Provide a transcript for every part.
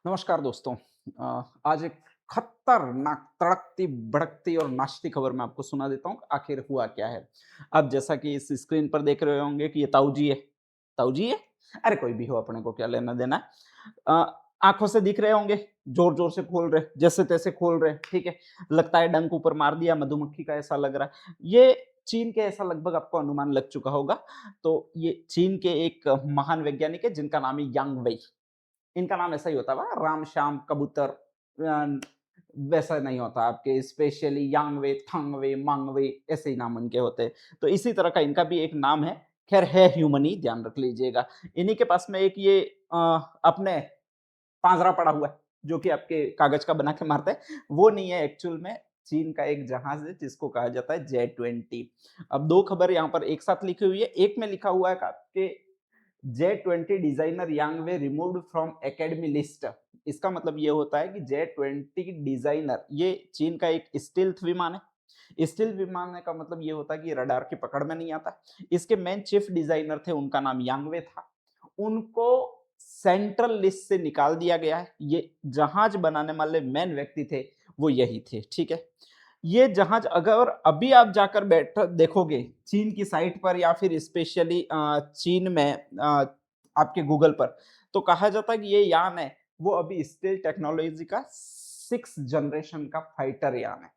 नमस्कार दोस्तों। आज एक खतरनाक तड़कती भड़कती और नाचती खबर मैं आपको सुना देता हूँ आखिर हुआ क्या है। अब जैसा कि इस स्क्रीन पर देख रहे होंगे कि ये ताऊ जी है। ताऊ जी है? अरे कोई भी हो, अपने को क्या लेना देना। आंखों से दिख रहे होंगे, जोर जोर से खोल रहे, जैसे तैसे खोल रहे, ठीक है। लगता है डंक ऊपर मार दिया, मधुमक्खी का ऐसा लग रहा है ये। चीन के ऐसा लगभग आपको अनुमान लग चुका होगा। तो ये चीन के एक महान वैज्ञानिक है जिनका नाम है यांग वई। इनका नाम ऐसा ही होता है, राम श्याम कबूतर। वैसा नहीं होता आपके, स्पेशली यांगवे थंगवे मांगवे ऐसे ही नाम उनके होते हैं। तो इसी तरह का इनका भी एक नाम है। खैर है ह्यूमन ही, ध्यान रख लीजिएगा। इन्हीं के पास में एक ये अ, अपने पांजरा पड़ा हुआ है जो कि आपके कागज का बना के मारता है। वो नहीं है एक्चुअल में। चीन का एक जहाज है जिसको कहा जाता है J-20। अब दो खबर यहाँ पर एक साथ लिखी हुई है। एक में लिखा हुआ है कि आपके J-20 designer Yang way removed from academy list. इसका मतलब ये होता है कि J-20 डिजाइनर ये चीन का एक स्टील्थ विमान है। स्टील्थ विमान का मतलब ये होता है कि रडार की पकड़ में नहीं आता। इसके मेन चीफ डिजाइनर थे, उनका नाम यांग वे था। उनको सेंट्रल लिस्ट से निकाल दिया गया है। ये जहाज बनाने वाले मेन व्यक्ति थे, वो यही थे, ठीक है। ये जहाज अगर अभी आप जाकर बैठ देखोगे चीन की साइट पर या फिर स्पेशली चीन में आपके गूगल पर, तो कहा जाता है कि ये यान है वो अभी स्टील टेक्नोलॉजी का 6th जनरेशन का फाइटर यान है।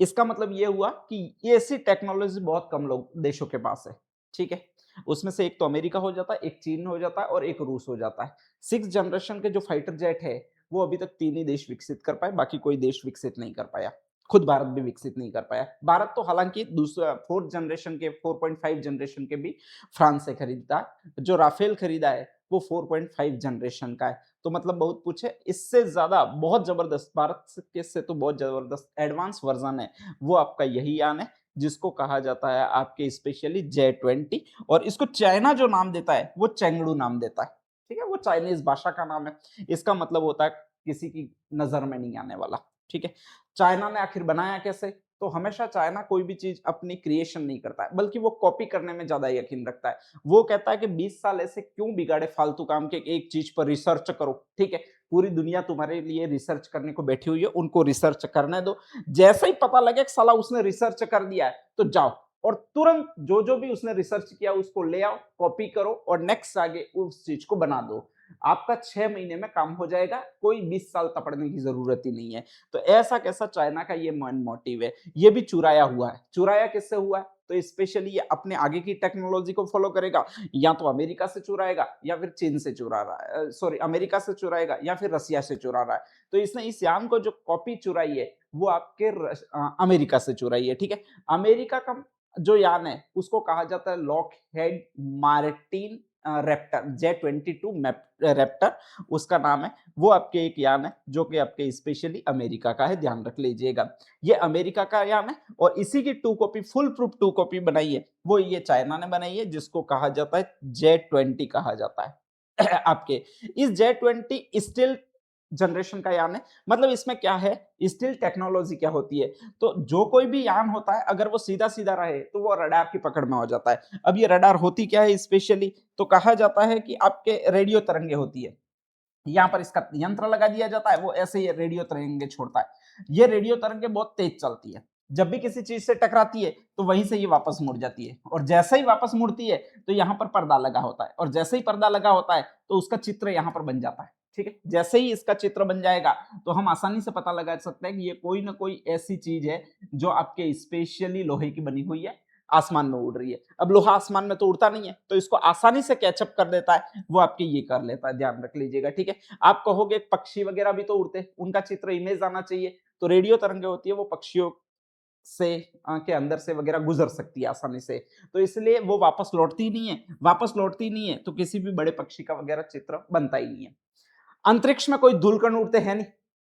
इसका मतलब ये हुआ कि ये ऐसी टेक्नोलॉजी बहुत कम लोग देशों के पास है, ठीक है। उसमें से एक तो अमेरिका हो जाता है, एक चीन हो जाता है और एक रूस हो जाता है। 6th जनरेशन के जो फाइटर जेट है वो अभी तक 3 ही देश विकसित कर पाए, बाकी कोई देश विकसित नहीं कर पाया। खुद भारत भी विकसित नहीं कर पाया। भारत तो हालांकि दूसरा 4th जनरेशन के 4.5 जनरेशन के भी फ्रांस से खरीदता है। जो राफेल खरीदा है वो 4.5 जनरेशन का है। तो मतलब बहुत पूछे इससे ज्यादा बहुत जबरदस्त, भारत के से तो बहुत जबरदस्त एडवांस वर्जन है वो आपका यही यान है, जिसको कहा जाता है आपके स्पेशली J-20। और इसको चाइना जो नाम देता है वो चेंगडू नाम देता है, ठीक है। वो चाइनीज भाषा का नाम है। इसका मतलब होता है किसी की नजर में नहीं आने वाला, ठीक है। चाइना ने आखिर बनाया कैसे? तो हमेशा चाइना कोई भी चीज अपनी क्रिएशन नहीं करता है, बल्कि वो कॉपी करने में ज्यादा यकीन रखता है। वो कहता है कि 20 साल ऐसे क्यों बिगाड़े फालतू काम के, एक चीज पर रिसर्च करो, ठीक है। पूरी दुनिया तुम्हारे लिए रिसर्च करने को बैठी हुई है, उनको रिसर्च करने दो। जैसे ही पता लगे कि साला उसने रिसर्च कर दिया है तो जाओ और तुरंत जो जो भी उसने रिसर्च किया उसको ले आओ, कॉपी करो और नेक्स्ट आगे उस चीज को बना दो। आपका 6 महीने में काम हो जाएगा, कोई 20 साल तपड़ने की जरूरत ही नहीं है। तो ऐसा कैसा चाइना का ये मन मोटिव है। ये भी चुराया हुआ है। चुराया किससे हुआ है? तो स्पेशली ये अपने आगे की टेक्नोलॉजी को फॉलो करेगा, या तो अमेरिका से चुराएगा या फिर चीन से चुरा रहा है, सॉरी अमेरिका से चुराएगा या फिर रसिया से चुरा रहा है। तो इसने इस यान को जो कॉपी चुराई है वो आपके अमेरिका से चुराई है, ठीक है। अमेरिका का जो यान है उसको कहा जाता है lock head Martin Raptor J-22 Raptor उसका नाम है। वो आपके एक यान है जो कि आपके स्पेशली अमेरिका का है, ध्यान रख लीजिएगा। ये अमेरिका का यान है और इसी की two copy, full proof two copy बनाई है वो ये चाइना ने बनाई है, जिसको कहा जाता है J-20 कहा जाता है। आपके इस J-20 स्टील जनरेशन का यान है। मतलब इसमें क्या है, स्टील टेक्नोलॉजी क्या होती है। तो जो कोई भी यान होता है अगर वो सीधा सीधा रहे तो वो रडार की पकड़ में हो जाता है। अब ये रडार होती क्या है स्पेशली, तो कहा जाता है कि आपके रेडियो तरंगे होती है। यहाँ पर इसका यंत्र लगा दिया जाता है, वो ऐसे ही रेडियो तरंगे छोड़ता है। ये रेडियो तरंगे बहुत तेज चलती है। जब भी किसी चीज से टकराती है तो वहीं से ये वापस मुड़ जाती है, और जैसे ही वापस मुड़ती है तो यहाँ पर पर्दा लगा होता है, और जैसे ही पर्दा लगा होता है तो उसका चित्र यहाँ पर बन जाता है, ठीक है। जैसे ही इसका चित्र बन जाएगा तो हम आसानी से पता लगा सकते हैं कि ये कोई ना कोई ऐसी चीज है जो आपके स्पेशली लोहे की बनी हुई है, आसमान में उड़ रही है। अब लोहा आसमान में तो उड़ता नहीं है, तो इसको आसानी से कैचअप कर देता है, वो आपके ये कर लेता है, ध्यान रख लीजिएगा, ठीक है। आप कहोगे पक्षी वगैरह भी तो उड़ते हैं, उनका चित्र इमेज आना चाहिए, तो रेडियो तरंगे होती है वो पक्षियों से के अंदर से वगैरह गुजर सकती है आसानी से, तो इसलिए वो वापस लौटती नहीं है। वापस लौटती नहीं है तो किसी भी बड़े पक्षी का वगैरह चित्र बनता ही नहीं है। अंतरिक्ष में कोई धूलकण उड़ते हैं नहीं,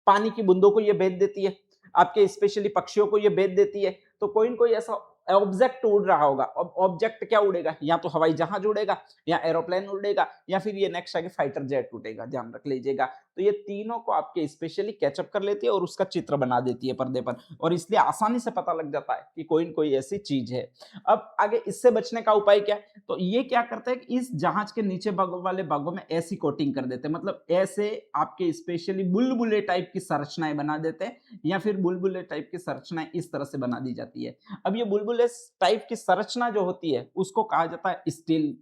पानी की बूंदों को ये भेद देती है, आपके स्पेशली पक्षियों को ये भेद देती है। तो कोई न कोई ऐसा ऑब्जेक्ट उड़ रहा होगा। अब ऑब्जेक्ट क्या उड़ेगा, या तो हवाई जहाज उड़ेगा या एरोप्लेन उड़ेगा या फिर ये नेक्स्ट आगे फाइटर जेट उड़ेगा, ध्यान रख लीजिएगा। तो ये तीनों को आपके स्पेशली कैचअप कर लेती है और उसका चित्र बना देती है पर्दे पर, और इसलिए आसानी से पता लग जाता है कि कोई न कोई ऐसी चीज है। अब आगे इससे बचने का उपाय क्या है? तो ये क्या करते हैं कि इस जहाज के नीचे भागों वाले भागों में ऐसी कोटिंग कर देते हैं, मतलब ऐसे आपके स्पेशली बुलबुले टाइप की संरचनाएं बना देते हैं, या फिर बुलबुले टाइप की संरचनाएं इस तरह से बना दी जाती है। अब ये बुलबुले टाइप की संरचना जो होती है उसको कहा जाता है स्टील,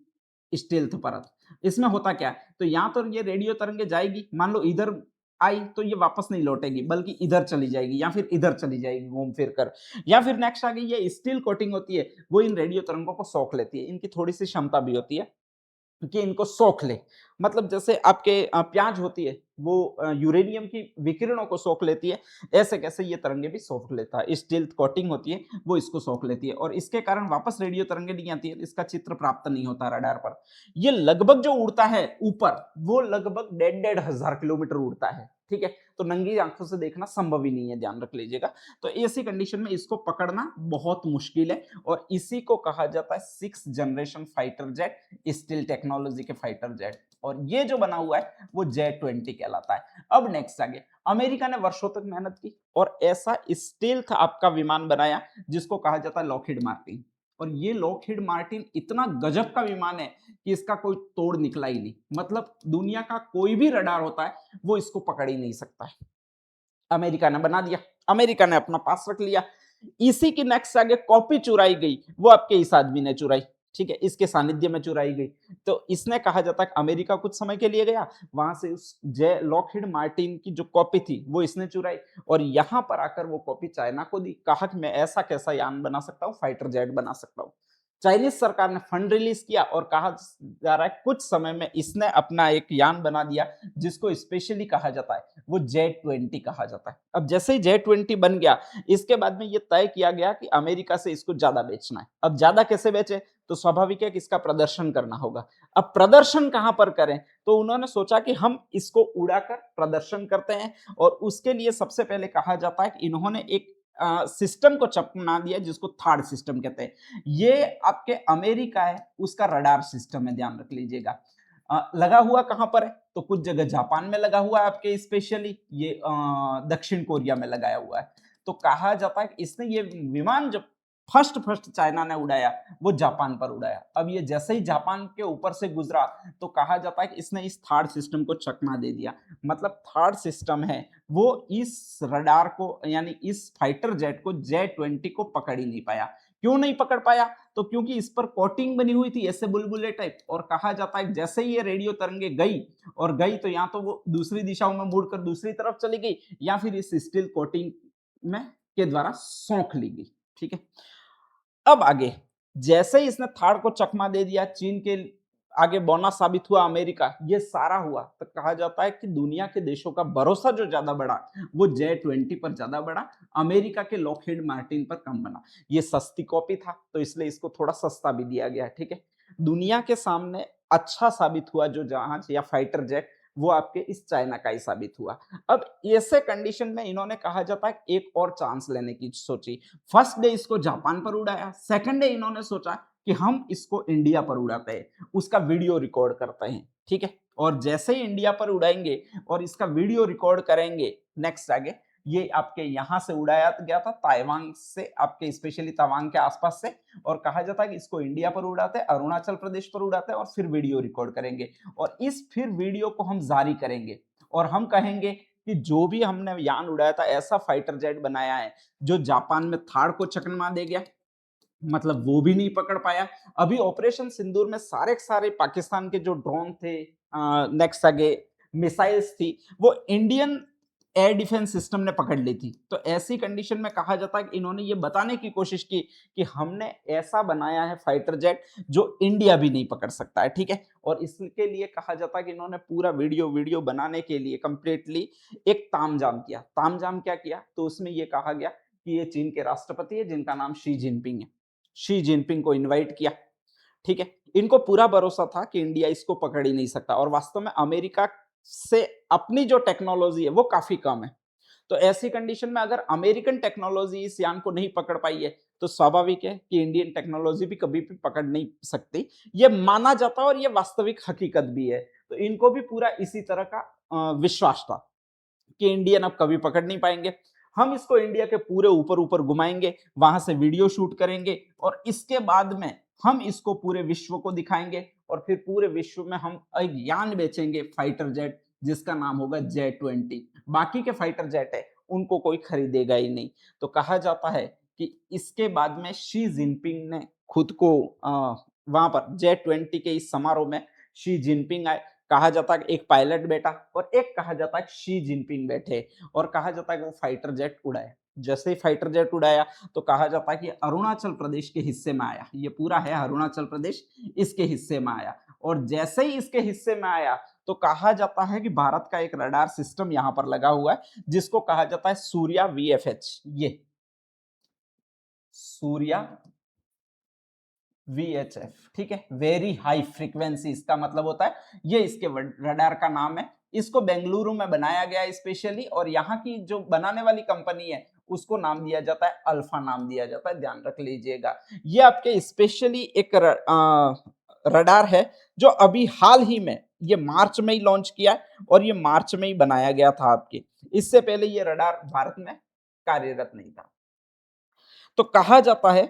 स्टील्थ परत। इसमें होता क्या है, तो यहाँ तो ये रेडियो तरंगे जाएगी, मान लो इधर आई तो ये वापस नहीं लौटेगी बल्कि इधर चली जाएगी या फिर इधर चली जाएगी घूम फिर कर, या फिर नेक्स्ट आ गई ये स्टील कोटिंग होती है, वो इन रेडियो तरंगों को सोख लेती है। इनकी थोड़ी सी क्षमता भी होती है कि इनको सोख ले, मतलब जैसे आपके प्याज होती है वो यूरेनियम की विकिरणों को सोख लेती है, ऐसे कैसे ये तरंगे भी सोख लेता है। स्टील्थ कोटिंग होती है वो इसको सोख लेती है और इसके कारण वापस रेडियो तरंगे नहीं आती है, इसका चित्र प्राप्त नहीं होता रडार पर। ये लगभग जो उड़ता है ऊपर वो लगभग 1,500 किलोमीटर उड़ता है, ठीक है, तो नंगी आंखों से देखना संभव ही नहीं है, ध्यान रख लीजिएगा। तो ऐसी कंडीशन में इसको पकड़ना बहुत मुश्किल है और इसी को कहा जाता है 6th generation fighter jet, steel technology के फाइटर जेट, और ये जो बना हुआ है वो जेट 20 कहलाता है। अब नेक्स्ट आगे, अमेरिका ने वर्षों तक मेहनत की और ऐसा स्टील था आपका विमान बनाया जिसको कहा जाता है लॉकहीड मार्टिन, और ये लॉकहीड मार्टिन इतना गजब का विमान है कि इसका कोई तोड़ निकला ही नहीं, मतलब दुनिया का कोई भी रडार होता है वो इसको पकड़ ही नहीं सकता है। अमेरिका ने बना दिया, अमेरिका ने अपना पास रख लिया। इसी की नेक्स्ट आगे कॉपी चुराई गई, वो आपके इस आदमी ने चुराई, ठीक है, इसके सानिध्य में चुराई गई। तो इसने कहा जाता है कि अमेरिका कुछ समय के लिए गया, वहां से उस जे लॉकहीड मार्टिन की जो कॉपी थी वो इसने चुराई और यहां पर आकर वो कॉपी चाइना को दी, कहा कि मैं ऐसा कैसा यान बना सकता हूं, फाइटर जेट बना सकता हूं। चाइनीज सरकार ने फंड रिलीज किया और कहा जा रहा है कुछ समय में इसने अपना एक यान बना दिया जिसको स्पेशली कहा जाता है वो जेट 20 कहा जाता है। अब जैसे ही जेट 20 बन गया, इसके बाद में ये तय किया गया कि अमेरिका से इसको ज्यादा बेचना है। अब ज्यादा कैसे बेचे, तो स्वाभाविक है कि इसका प्रदर्शन करना होगा। अब प्रदर्शन कहां पर करें, तो उन्होंने सोचा कि हम इसको उड़ाकर प्रदर्शन करते हैं और उसके लिए सबसे पहले कहा जाता है कि इन्होंने एक सिस्टम को चपना दिया जिसको थार्ड सिस्टम कहते हैं। ये आपके अमेरिका है उसका रडार सिस्टम है, ध्यान रख लीजिएगा। लगा हुआ कहां पर है, तो कुछ जगह जापान में लगा हुआ है आपके, स्पेशली ये दक्षिण कोरिया में लगाया हुआ है। तो कहा जाता है कि इसने ये विमान जब फर्स्ट फर्स्ट चाइना ने उड़ाया वो जापान पर उड़ाया। अब ये जैसे ही जापान के ऊपर से गुजरा तो कहा जाता है कि इसने इस थर्ड सिस्टम को चकमा दे दिया, मतलब थर्ड सिस्टम है वो इस रडार को यानी इस फाइटर जेट को जेट 20 को पकड़ ही नहीं पाया। क्यों नहीं पकड़ पाया, तो क्योंकि इस पर कोटिंग बनी हुई थी ऐसे बुलबुले टाइप, और कहा जाता है जैसे ही ये रेडियो तरंगे गई और गई तो या तो वो दूसरी दिशाओं में मुड़कर दूसरी तरफ चली गई या फिर इस स्टील कोटिंग में के द्वारा सौंख ली गई, ठीक है। अब आगे जैसे ही इसने थाड़ को चकमा दे दिया, चीन के आगे बौना साबित हुआ अमेरिका, ये सारा हुआ तो कहा जाता है कि दुनिया के देशों का भरोसा जो ज्यादा बढ़ा वो जेट 20 पर ज्यादा बढ़ा, अमेरिका के लॉकहीड मार्टिन पर कम बना। ये सस्ती कॉपी था तो इसलिए इसको थोड़ा सस्ता भी दिया गया, ठीक है। दुनिया के सामने अच्छा साबित हुआ जो जहाज या फाइटर जेट वो आपके इस चाइना का ही साबित हुआ। अब ऐसे कंडीशन में इन्होंने कहा जाता है एक और चांस लेने की सोची। फर्स्ट डे इसको जापान पर उड़ाया, सेकंड डे इन्होंने सोचा कि हम इसको इंडिया पर उड़ाते हैं, उसका वीडियो रिकॉर्ड करते हैं, ठीक है। और जैसे ही इंडिया पर उड़ाएंगे और इसका वीडियो रिकॉर्ड करेंगे, नेक्स्ट आगे ये आपके यहां से उड़ाया गया था ताइवान से, आपके स्पेशली तवांग के आसपास से, और कहा जाता है कि इसको इंडिया पर उड़ाते हैं, अरुणाचल प्रदेश पर उड़ाते हैं और फिर वीडियो रिकॉर्ड करेंगे और इस फिर वीडियो को हम जारी करेंगे और हम कहेंगे कि जो भी हमने यान उड़ाया था ऐसा फाइटर जेट बनाया है जो जापान में थाड़ को चकमा दे गया, मतलब वो भी नहीं पकड़ पाया। अभी ऑपरेशन सिंदूर में सारे के सारे पाकिस्तान के जो ड्रोन थे, नेक्स्ट आगे मिसाइल्स थी, वो इंडियन एयर डिफेंस सिस्टम ने पकड़ ली थी। तो ऐसी कंडीशन में कहा जाता है कि इन्होंने ये बताने की कोशिश की कि हमने ऐसा बनाया है फाइटर जेट जो इंडिया भी नहीं पकड़ सकता है, ठीक है। और इसके लिए कहा जाता है कि इन्होंने पूरा वीडियो बनाने के लिए कंप्लीटली एक तामझाम किया। तामझाम क्या किया, तो उसमें ये कहा गया कि ये चीन के राष्ट्रपति है जिनका नाम शी जिनपिंग है, शी जिनपिंग को इनवाइट किया, ठीक है। इनको पूरा भरोसा था कि इंडिया इसको पकड़ ही नहीं सकता और वास्तव में अमेरिका से अपनी जो टेक्नोलॉजी है वो काफी कम है। तो ऐसी कंडीशन में अगर अमेरिकन टेक्नोलॉजी इस यान को नहीं पकड़ पाई है तो स्वाभाविक है कि इंडियन टेक्नोलॉजी भी कभी भी पकड़ नहीं सकती। ये माना जाता है और ये वास्तविक हकीकत भी है। तो इनको भी पूरा इसी तरह का विश्वास था कि इंडियन अब कभी पकड़ नहीं पाएंगे। हम इसको इंडिया के पूरे ऊपर ऊपर घुमाएंगे, वहां से वीडियो शूट करेंगे और इसके बाद में हम इसको पूरे विश्व को दिखाएंगे और फिर पूरे विश्व में हम एक यान बेचेंगे फाइटर जेट, जिसका नाम होगा J-20। बाकी के फाइटर जेट है उनको कोई खरीदेगा ही नहीं। तो कहा जाता है कि इसके बाद में शी जिनपिंग ने खुद को वहां पर J-20 के इस समारोह में शी जिनपिंग आए। कहा जाता है कि एक पायलट बैठा और एक कहा जाता है कि शी जिनपिंग बैठे और कहा जाता है कि वो फाइटर जेट उड़ाए। जैसे ही फाइटर जेट उड़ाया तो कहा जाता है कि अरुणाचल प्रदेश के हिस्से में आया। ये पूरा है अरुणाचल प्रदेश, इसके हिस्से में आया और जैसे ही इसके हिस्से में आया तो कहा जाता है कि भारत का एक रडार सिस्टम यहां पर लगा हुआ है जिसको कहा जाता है सूर्या वीएफएच। ये सूर्या VHF, ठीक है, वेरी हाई फ्रीक्वेंसी इसका मतलब होता है। ये इसके रडार का नाम है। इसको बेंगलुरु में बनाया गया है स्पेशली और यहाँ की जो बनाने वाली कंपनी है उसको नाम दिया जाता है अल्फा, नाम दिया जाता है, ध्यान रख लीजिएगा। ये आपके स्पेशली एक रडार है जो अभी हाल ही में ये मार्च में ही लॉन्च किया है और ये मार्च में ही बनाया गया था आपके। इससे पहले ये रडार भारत में कार्यरत नहीं था। तो कहा जाता है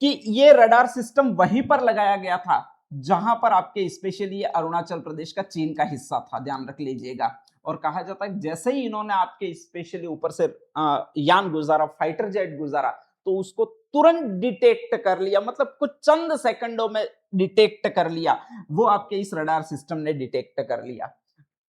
कि ये रडार सिस्टम वहीं पर लगाया गया था जहां पर आपके स्पेशली अरुणाचल प्रदेश का चीन का हिस्सा था, ध्यान रख लीजिएगा। और कहा जाता है जैसे ही इन्होंने आपके स्पेशली ऊपर से यान गुजारा, फाइटर जेट गुजारा, तो उसको तुरंत डिटेक्ट कर लिया, मतलब कुछ चंद सेकंडों में डिटेक्ट कर लिया। वो आपके इस रडार सिस्टम ने डिटेक्ट कर लिया।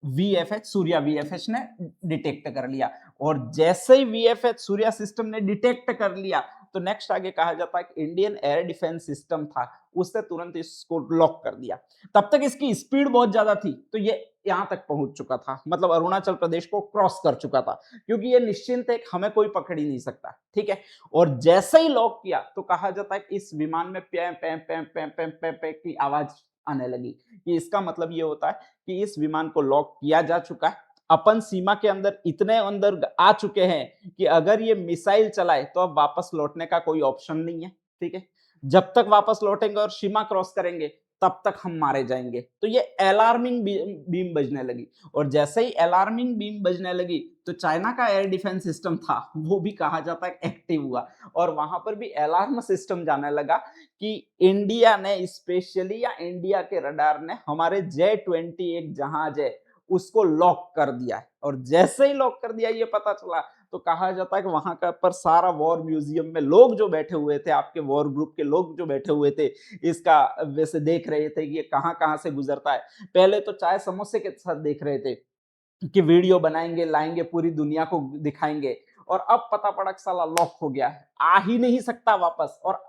वीएफएच, सूर्या वीएफएच ने डिटेक्ट कर लिया और जैसे ही वीएफएच सूर्या सिस्टम ने डिटेक्ट कर लिया तो नेक्स्ट आगे कहा जाता है कि इंडियन एयर डिफेंस सिस्टम था उसने तुरंत इसको लॉक कर दिया। तब तक इसकी स्पीड बहुत ज्यादा थी तो ये यहां तक पहुंच चुका था, मतलब अरुणाचल प्रदेश को क्रॉस कर चुका था, क्योंकि ये निश्चिंत है हमें कोई पकड़ ही नहीं सकता, ठीक है। और जैसे ही लॉक किया तो कहा जाता है कि इस विमान में पै पै पै पै पै पै पै की आवाज आने लगी। कि इसका मतलब ये होता है कि इस विमान को लॉक किया जा चुका है, अपन सीमा के अंदर इतने अंदर आ चुके हैं कि अगर ये मिसाइल चलाए तो अब वापस लौटने का कोई ऑप्शन नहीं है, ठीक है। जब तक वापस लौटेंगे और सीमा क्रॉस करेंगे तब तक हम मारे जाएंगे। तो ये अलार्मिंग बीम बजने लगी और जैसे ही अलार्मिंग बीम बजने लगी तो चाइना का एयर डिफेंस सिस्टम था वो भी कहा जाता है एक्टिव हुआ और वहां पर भी अलार्म सिस्टम जाने लगा कि इंडिया ने स्पेशली, या इंडिया के रडार ने हमारे J-20 एक जहाज है उसको लॉक कर दिया है। और जैसे ही लॉक कर दिया ये पता चला तो कहा जाता है कि वहां का पर सारा वॉर म्यूजियम में लोग जो बैठे हुए थे, आपके वॉर ग्रुप के लोग जो बैठे हुए थे, इसका वैसे देख रहे थे कि ये कहां कहां से गुजरता है। पहले तो चाय समोसे के साथ देख रहे थे कि वीडियो बनाएंगे, लाएंगे, पूरी दुनिया को दिखाएंगे, और अब पता पड़ा कि साला लॉक हो गया है, आ ही नहीं सकता वापस। और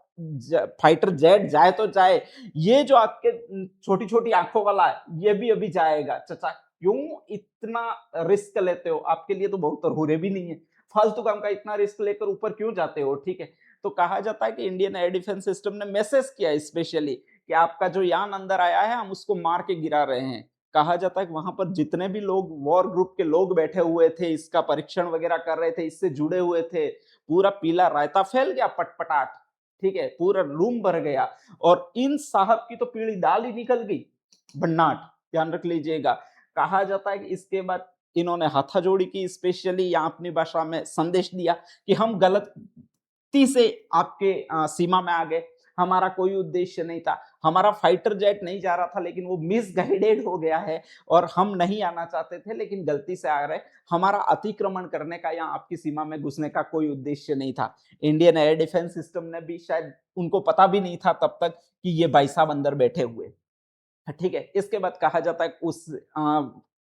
फाइटर जेट जाए तो जाए, ये जो आपके छोटी छोटी आंखों वाला है ये भी अभी जाएगा। चचा क्यों इतना रिस्क लेते हो? आपके लिए तो बहुत हो भी नहीं है, फालतू काम का इतना रिस्क लेकर ऊपर क्यों जाते हो, ठीक है। तो कहा जाता है कि इंडियन एयर डिफेंस सिस्टम ने मैसेज किया स्पेशली कि आपका जो यान अंदर आया है हम उसको मार के गिरा रहे हैं। कहा जाता है कि वहां पर जितने भी लोग वॉर ग्रुप के लोग बैठे हुए थे, इसका परीक्षण वगैरह कर रहे थे, इससे जुड़े हुए थे, पूरा पीला रायता फैल गया, पटपटाट, ठीक है, पूरा रूम भर गया। और इन साहब की तो पीली दाल ही निकल गई, भन्नाट, ध्यान रख लीजिएगा। कहा जाता है कि इसके बाद इन्होंने हाथाजोड़ी की, स्पेशली यहाँ अपनी भाषा में संदेश दिया कि हम गलती से आपके सीमा में आ गए, हमारा कोई उद्देश्य नहीं था, हमारा फाइटर जेट नहीं जा रहा था लेकिन वो मिसगाइडेड हो गया है और हम नहीं आना चाहते थे लेकिन गलती से आ रहे, हमारा अतिक्रमण करने का या आपकी सीमा में घुसने का कोई उद्देश्य नहीं था। इंडियन एयर डिफेंस सिस्टम ने भी शायद, उनको पता भी नहीं था तब तक कि ये भाई साहब अंदर बैठे हुए, ठीक है। इसके बाद कहा जाता है उस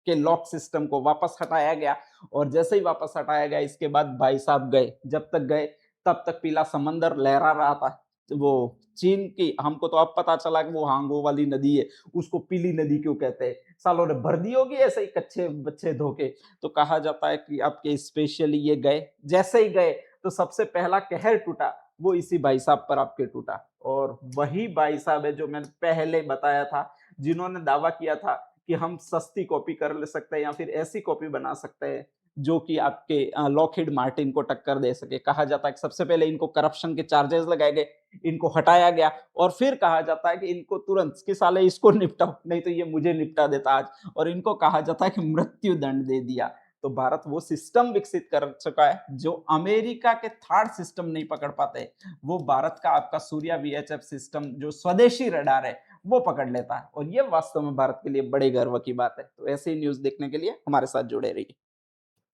के लॉक सिस्टम को वापस हटाया गया और जैसे ही वापस हटाया गया इसके बाद भाई साहब गए, जब तक गए तब तक पीला समंदर लहरा रहा था। वो चीन की, हमको तो अब पता चला कि वो हांगो वाली नदी है, उसको पीली नदी क्यों कहते हैं, सालों ने भर दी होगी ऐसे ही कच्चे बच्चे धोके। तो कहा जाता है कि आपके स्पेशली ये गए, जैसे ही गए तो सबसे पहला कहर टूटा वो इसी भाई साहब पर आपके टूटा। और वही भाई साहब है जो मैंने पहले बताया था, जिन्होंने दावा किया था कि हम सस्ती कॉपी कर ले सकते हैं या फिर ऐसी कॉपी बना सकते हैं जो कि आपके लॉकहीड मार्टिन को टक्कर दे सके। कहा जाता है कि सबसे पहले इनको करप्शन के चार्जेस लगाए गए, इनको हटाया गया और फिर कहा जाता है कि इनको तुरंत कि साले इसको निपटाओ, नहीं तो ये मुझे निपटा देता आज, और इनको कहा जाता है कि मृत्यु दंड दे दिया। तो भारत वो सिस्टम विकसित कर चुका है जो अमेरिका के थर्ड सिस्टम नहीं पकड़ पाते। वो भारत का आपका सूर्या वीएचएफ सिस्टम जो स्वदेशी रडार है वो पकड़ लेता है, और ये वास्तव में भारत के लिए बड़े गर्व की बात है। तो ऐसे ही न्यूज़ देखने के लिए हमारे साथ जुड़े रहिए।